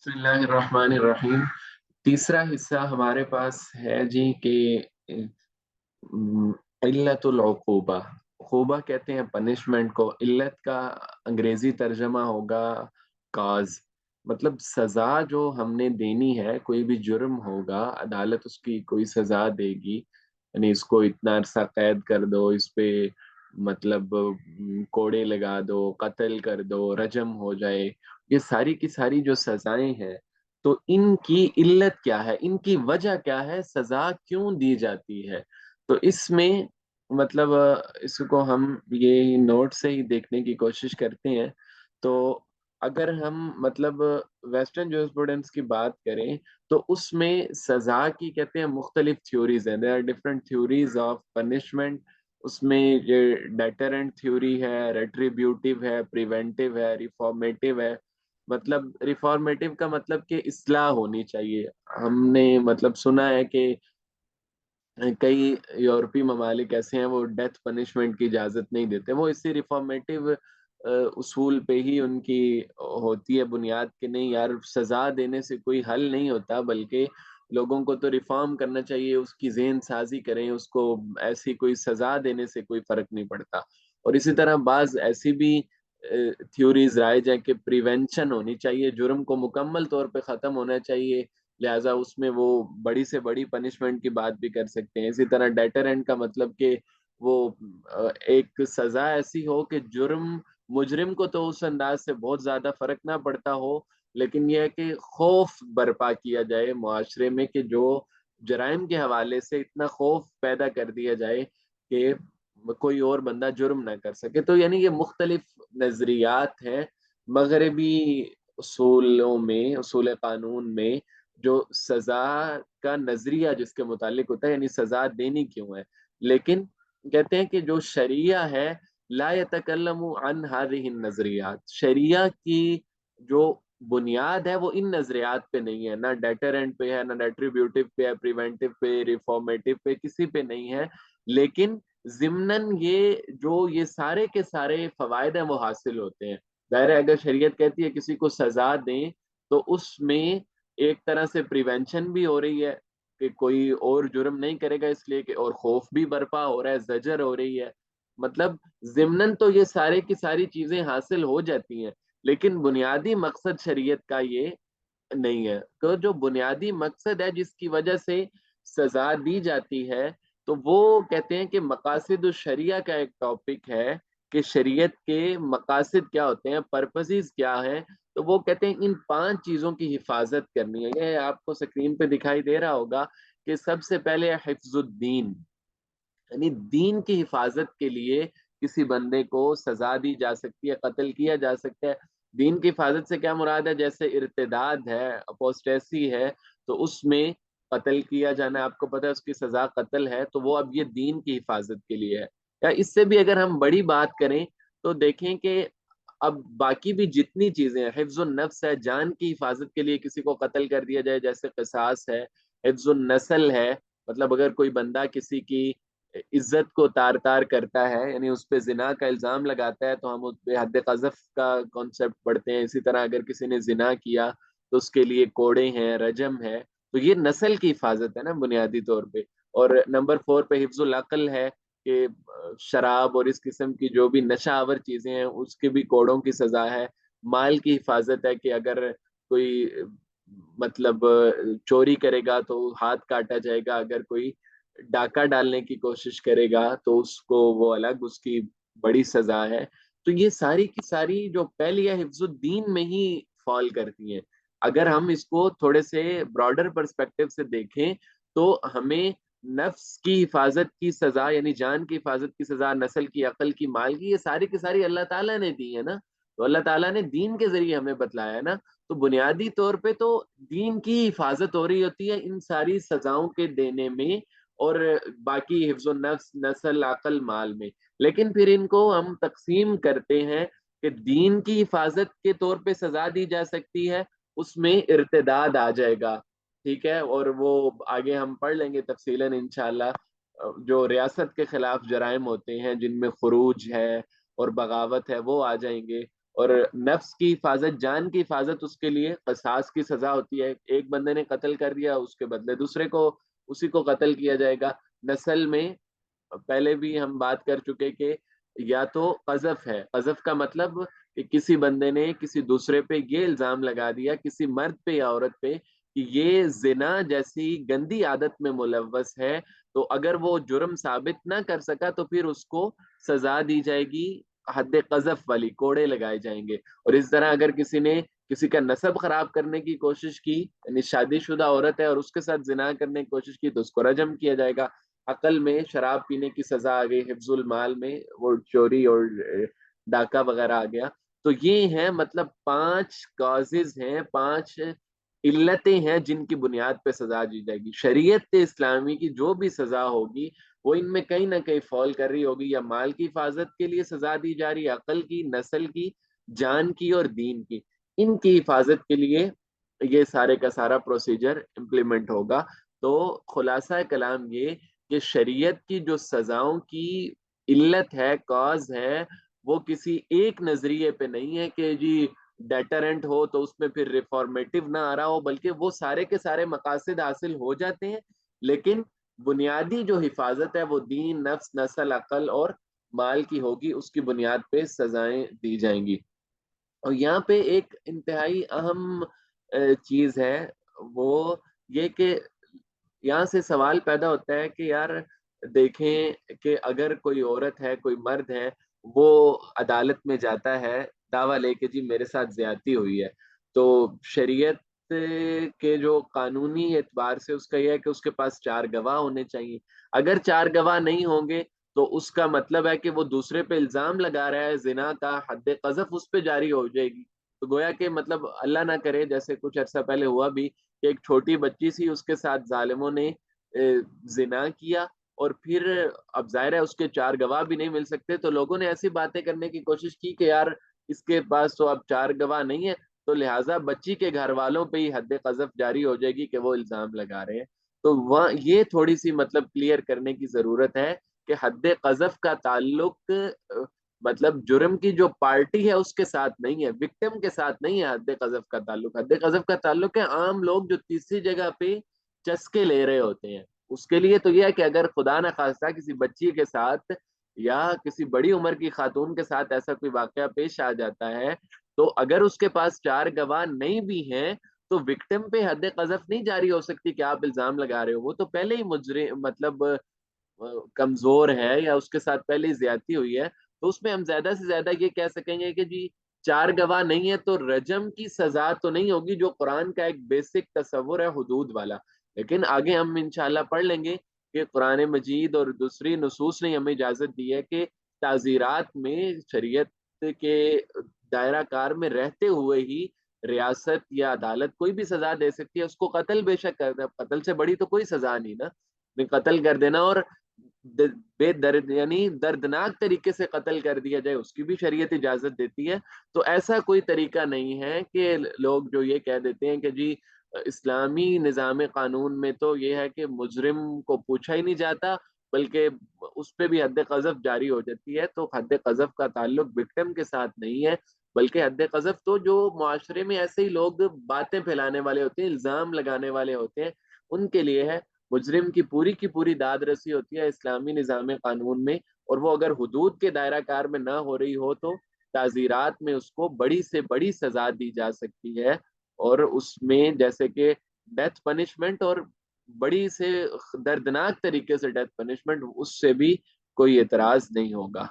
बिस्मिल्लाहिर्रहमानिर्रहीम। तीसरा हिस्सा हमारे पास है जी कि इल्लतुल उक़ूबा। उक़ूबा कहते हैं पनिशमेंट को, इल्लत का अंग्रेजी तर्जमा होगा काज। मतलब सजा जो हमने देनी है, कोई भी जुर्म होगा, अदालत उसकी कोई सजा देगी, यानी इसको इतना अरसा कैद कर दो, इस पे मतलब कोड़े लगा दो, कत्ल कर दो, रजम हो जाए, ये सारी की सारी जो सजाएं हैं, तो इनकी इल्लत क्या है, इनकी वजह क्या है, सजा क्यों दी जाती है। तो इसमें मतलब इसको हम ये नोट से ही देखने की कोशिश करते हैं। तो अगर हम मतलब वेस्टर्न जूरिस्प्रूडेंस की बात करें, तो उसमें सजा की कहते हैं मुख्तलिफ थ्योरीज हैं, there are different theories of punishment. उसमें ये डेटरेंट थ्योरी है, रेट्रीब्यूटिव है, प्रिवेंटिव है, रिफॉर्मेटिव है। मतलब रिफॉर्मेटिव का मतलब कि इस्लाह होनी चाहिए। हमने मतलब सुना है कि कई यूरोपीय ममालिक ऐसे हैं वो डेथ पनिशमेंट की इजाजत नहीं देते, वो इसी रिफॉर्मेटिव उसूल पे ही उनकी होती है बुनियाद कि नहीं यार, सजा देने से कोई हल नहीं होता, बल्कि लोगों को तो रिफॉर्म करना चाहिए, उसकी ज़हन साजी करें, उसको ऐसी कोई सजा देने से कोई फर्क नहीं पड़ता। और इसी तरह बाज ऐसी भी थ्योरीज राइज हैं कि प्रिवेंशन होनी चाहिए, जुर्म को मुकम्मल तौर पे ख़त्म होना चाहिए, लिहाजा उसमें वो बड़ी से बड़ी पनिशमेंट की बात भी कर सकते हैं। इसी तरह डेटरेंट का मतलब कि वो एक सजा ऐसी हो कि जुर्म मुजरिम को तो उस अंदाज से बहुत ज्यादा फर्क ना पड़ता हो, लेकिन यह है कि खौफ बर्पा किया जाए मुआशरे में, कि जो जराइम के हवाले से इतना खौफ पैदा कर दिया जाए कि कोई और बंदा जुर्म ना कर सके। तो यानी ये मुख्तलिफ नजरियात हैं मगरबी उसूलों में, उसूल कानून में, जो सजा का नजरिया जिसके मुतालिक होता है, यानी सजा देनी क्यों है। लेकिन कहते हैं कि जो शरिया है, ला यतकल्लमु अन हादिहि नजरियात, शरिया की जो बुनियाद है वो इन नजरियात पे नहीं है, ना डेटरेंट पे है, ना रेट्रीब्यूटिव पे है, प्रिवेंटिव पे, रिफॉर्मेटिव पे, किसी पे नहीं है। लेकिन जिमनन ये सारे के सारे फवायद हैं वो हासिल होते हैं। जाहिर है अगर शरीयत कहती है किसी को सजा दें, तो उसमें एक तरह से प्रिवेंशन भी हो रही है कि कोई और जुर्म नहीं करेगा, इसलिए कि और खौफ भी बर्पा हो रहा है, जजर हो रही है। मतलब जिमनन तो ये सारे की सारी चीजें हासिल हो जाती हैं, लेकिन बुनियादी मकसद शरीयत का ये नहीं है। तो जो बुनियादी मकसद है जिसकी वजह से सजा दी जाती है, तो वो कहते हैं कि मकासिद शरिया का एक टॉपिक है कि शरीयत के मकासिद क्या होते हैं, पर्पसेस क्या हैं। तो वो कहते हैं इन पांच चीजों की हिफाजत करनी है। ये आपको स्क्रीन पे दिखाई दे रहा होगा कि सबसे पहले हिफ्जुद्दीन, यानी दीन की हिफाजत के लिए किसी बंदे को सजा दी जा सकती है, कत्ल किया जा सकता है। दीन की हिफाजत से क्या मुराद है, जैसे इर्तिदाद है, अपोस्टेसी है, तो उसमें कत्ल किया जाना, आपको पता है उसकी सजा कत्ल है, तो वो अब ये दीन की हिफाजत के लिए है। या इससे भी अगर हम बड़ी बात करें, तो देखें कि अब बाकी भी जितनी चीजें हैं, हिफ्जुन नफ्स है, जान की हिफाजत के लिए किसी को कत्ल कर दिया जाए, जैसे किसास है। हिफ्जुन नस्ल है, मतलब अगर कोई बंदा किसी की इज्जत को तार तार करता है, यानी उस पे जिना का इल्जाम लगाता है, तो हम उस पे हद कज़फ का कॉन्सेप्ट पढ़ते हैं। इसी तरह अगर किसी ने जिना किया, तो उसके लिए कोड़े हैं, रजम है। तो ये नस्ल की हिफाजत है ना बुनियादी तौर पे। और नंबर 4 पे हिफ्जुल अक्ल है कि शराब और इस किस्म की जो भी नशा आवर चीजें हैं उसके भी कोड़ों की सजा है। माल की हिफाजत है कि अगर कोई मतलब चोरी करेगा तो हाथ काटा जाएगा, अगर कोई डाका डालने की कोशिश करेगा तो उसको वो अलग, उसकी बड़ी सजा है। तो ये सारी की सारी जो पहली है हिफ्जुद्दीन में ही फॉल करती हैं। अगर हम इसको थोड़े से ब्रॉडर पर्सपेक्टिव से देखें, तो हमें नफ्स की हिफाजत की सजा, यानी जान की हिफाजत की सजा, नस्ल की, अकल की, माल की, ये सारी की सारी अल्लाह ताला ने दी है ना। तो अल्लाह ताला ने दीन के जरिए हमें बतलाया है ना। तो बुनियादी तौर पे तो दीन की हिफाजत हो रही होती है इन सारी सजाओं के देने में, और बाकी हिफ्जुन नफ्स, नस्ल, अकल, माल में। लेकिन फिर इनको हम तकसीम करते हैं कि दीन की हिफाजत के तौर पे सजा दी जा सकती है, उसमें इर्तिदाद आ जाएगा। ठीक है, और वो आगे हम पढ़ लेंगे तफसीलन इंशाल्लाह। जो रियासत के खिलाफ जराइम होते हैं जिनमें खुरूज है और बगावत है, वो आ जाएंगे। اور نفس کی حفاظت، جان کی حفاظت اس کے لیے قصاص کی سزا ہوتی ہے. ایک بندے نے قتل کر دیا، اس کے بدلے دوسرے کو اسی کو قتل کیا جائے گا. نسل میں پہلے بھی ہم بات کر چکے کہ یا تو قذف ہے. قذف کا مطلب کہ کسی بندے نے کسی دوسرے پہ یہ الزام لگا دیا، کسی مرد پہ یا عورت پہ، کہ یہ زنا جیسی گندی عادت میں ملوث ہے، تو اگر وہ جرم ثابت نہ کر سکا تو پھر اس کو سزا دی جائے گی، حد قذف والی، کوڑے لگائے جائیں گے. اور اس طرح اگر کسی نے کسی کا نسب خراب کرنے کی کوشش کی، یعنی شادی شدہ عورت ہے اور اس کے ساتھ زنا کرنے کی کوشش کی، تو اس کو رجم کیا جائے گا. عقل میں شراب پینے کی سزا آ گئی، حفظ المال میں وہ چوری اور ڈاکہ وغیرہ آ گیا. تو یہ ہیں مطلب 5 کازز ہیں، 5 علتیں ہیں جن کی بنیاد پہ سزا دی جائے گی. شریعت اسلامی کی جو بھی سزا ہوگی وہ ان میں کہیں نہ کہیں فال کر رہی ہوگی. یا مال کی حفاظت کے لیے سزا دی جا رہی ہے، عقل کی، نسل کی، جان کی اور دین کی. ان کی حفاظت کے لیے یہ سارے کا سارا پروسیجر امپلیمنٹ ہوگا. تو خلاصہ کلام یہ کہ شریعت کی جو سزاؤں کی علت ہے، کاز ہے، وہ کسی ایک نظریے پہ نہیں ہے کہ جی ڈیٹرنٹ ہو تو اس میں پھر ریفارمیٹو نہ آ رہا ہو، بلکہ وہ سارے کے سارے مقاصد حاصل ہو جاتے ہیں. لیکن بنیادی جو حفاظت ہے وہ دین، نفس، نسل، عقل اور مال کی ہوگی. اس کی بنیاد پہ سزائیں دی جائیں گی. اور یہاں پہ ایک انتہائی اہم چیز ہے، وہ یہ کہ یہاں سے سوال پیدا ہوتا ہے کہ یار دیکھیں کہ اگر کوئی عورت ہے، کوئی مرد ہے، وہ عدالت میں جاتا ہے دعویٰ لے کے جی میرے ساتھ زیادتی ہوئی ہے، تو شریعت کے جو قانونی اعتبار سے اس کا یہ ہے کہ اس کے پاس 4 گواہ ہونے چاہیے. اگر 4 گواہ نہیں ہوں گے تو اس کا مطلب ہے کہ وہ دوسرے پہ الزام لگا رہا ہے زنا کا، حد قذف اس پہ جاری ہو جائے گی. تو گویا کہ مطلب اللہ نہ کرے، جیسے کچھ عرصہ پہلے ہوا بھی کہ ایک چھوٹی بچی سی، اس کے ساتھ ظالموں نے زنا کیا، اور پھر اب ظاہر ہے اس کے 4 گواہ بھی نہیں مل سکتے، تو لوگوں نے ایسی باتیں کرنے کی کوشش کی کہ یار اس کے پاس تو اب 4 گواہ نہیں ہے، تو لہٰذا بچی کے گھر والوں پہ ہی حد قذف جاری ہو جائے گی کہ وہ الزام لگا رہے ہیں. تو وہاں یہ تھوڑی سی مطلب کلیئر کرنے کی ضرورت ہے کہ حد قذف کا تعلق مطلب جرم کی جو پارٹی ہے اس کے ساتھ نہیں ہے، وکٹم کے ساتھ نہیں ہے. حد قذف کا تعلق، حد قذف کا تعلق ہے عام لوگ جو تیسری جگہ پہ چسکے لے رہے ہوتے ہیں. اس کے لیے تو یہ ہے کہ اگر خدا نہ خواستہ کسی بچی کے ساتھ یا کسی بڑی عمر کی خاتون کے ساتھ ایسا کوئی واقعہ پیش آ جاتا ہے، تو اگر اس کے پاس 4 گواہ نہیں بھی ہیں تو وکٹم پہ حد قذف نہیں جاری ہو سکتی کہ آپ الزام لگا رہے ہو. وہ تو پہلے ہی مجرم، مطلب کمزور ہے، یا اس کے ساتھ پہلے ہی زیادتی ہوئی ہے. تو اس میں ہم زیادہ سے زیادہ یہ کہہ سکیں گے کہ جی 4 گواہ نہیں ہے تو رجم کی سزا تو نہیں ہوگی، جو قرآن کا ایک بیسک تصور ہے حدود والا. لیکن آگے ہم انشاءاللہ پڑھ لیں گے کہ قرآن مجید اور دوسری نصوص نے ہمیں اجازت دی ہے کہ تعزیرات میں شریعت کے دائرہ کار میں رہتے ہوئے ہی ریاست یا عدالت کوئی بھی سزا دے سکتی ہے. اس کو قتل بے شک کر دے، قتل سے بڑی تو کوئی سزا نہیں نا، قتل کر دینا اور بے درد یعنی دردناک طریقے سے قتل کر دیا جائے، اس کی بھی شریعت اجازت دیتی ہے. تو ایسا کوئی طریقہ نہیں ہے کہ لوگ جو یہ کہہ دیتے ہیں کہ جی اسلامی نظام قانون میں تو یہ ہے کہ مجرم کو پوچھا ہی نہیں جاتا، بلکہ اس پہ بھی حد قذف جاری ہو جاتی ہے. تو حد قذف کا تعلق وکٹم کے ساتھ نہیں ہے، بلکہ حد قذف تو جو معاشرے میں ایسے ہی لوگ باتیں پھیلانے والے ہوتے ہیں، الزام لگانے والے ہوتے ہیں، ان کے لیے ہے. مجرم کی پوری داد رسی ہوتی ہے اسلامی نظام قانون میں، اور وہ اگر حدود کے دائرہ کار میں نہ ہو رہی ہو تو تعزیرات میں اس کو بڑی سے بڑی سزا دی جا سکتی ہے. اور اس میں جیسے کہ ڈیتھ پنشمنٹ، اور بڑی سے دردناک طریقے سے ڈیتھ پنشمنٹ، اس سے بھی کوئی اعتراض نہیں ہوگا.